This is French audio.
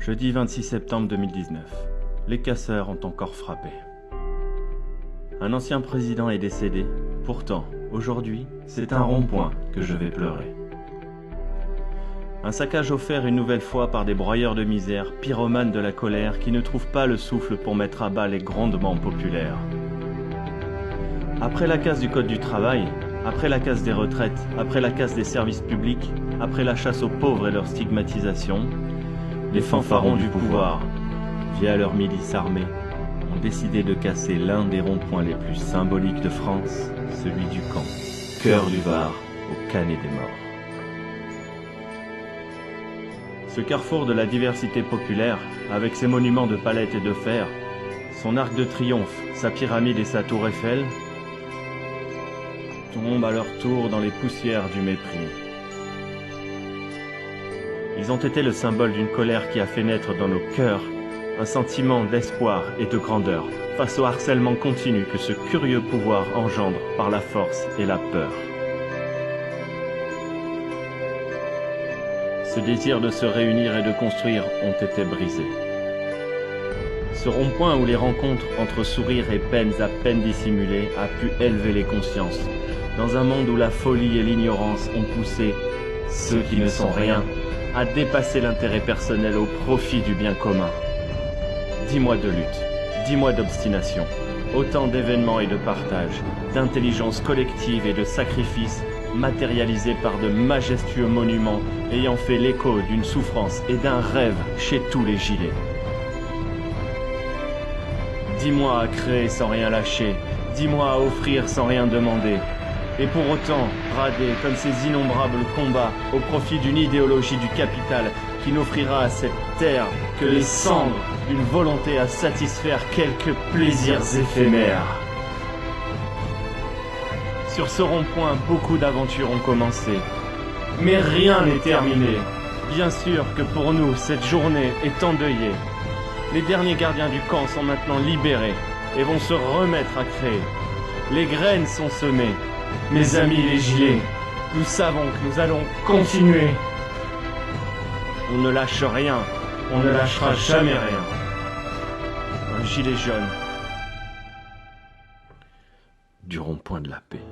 Jeudi 26 septembre 2019. Les casseurs ont encore frappé. Un ancien président est décédé. Pourtant, aujourd'hui, c'est un rond-point que je vais pleurer. Un saccage offert une nouvelle fois par des broyeurs de misère, pyromanes de la colère, qui ne trouvent pas le souffle pour mettre à bas les grondements populaires. Après la casse du code du travail, après la casse des retraites, après la casse des services publics, après la chasse aux pauvres et leur stigmatisation, les fanfarons du pouvoir, via leur milice armée, ont décidé de casser l'un des ronds-points les plus symboliques de France, celui du camp, cœur du Var, au Canet des Morts. Ce carrefour de la diversité populaire, avec ses monuments de palette et de fer, son arc de triomphe, sa pyramide et sa tour Eiffel, tombent à leur tour dans les poussières du mépris. Ils ont été le symbole d'une colère qui a fait naître dans nos cœurs un sentiment d'espoir et de grandeur face au harcèlement continu que ce curieux pouvoir engendre par la force et la peur. Ce désir de se réunir et de construire ont été brisés. Ce rond-point où les rencontres entre sourires et peines à peine dissimulées a pu élever les consciences, dans un monde où la folie et l'ignorance ont poussé ceux qui ne sont rien à dépasser l'intérêt personnel au profit du bien commun. 10 mois de lutte, 10 mois d'obstination, autant d'événements et de partage, d'intelligence collective et de sacrifices matérialisés par de majestueux monuments ayant fait l'écho d'une souffrance et d'un rêve chez tous les gilets. 10 mois à créer sans rien lâcher, 10 mois à offrir sans rien demander. Et pour autant, bradés comme ces innombrables combats au profit d'une idéologie du capital qui n'offrira à cette terre que les cendres d'une volonté à satisfaire quelques plaisirs éphémères. Sur ce rond-point, beaucoup d'aventures ont commencé. Mais rien n'est terminé. Bien sûr que pour nous, cette journée est endeuillée. Les derniers gardiens du camp sont maintenant libérés et vont se remettre à créer. Les graines sont semées. Mes amis les gilets, nous savons que nous allons continuer. On ne lâche rien, on ne lâchera jamais rien. Un gilet jaune du rond-point de la paix.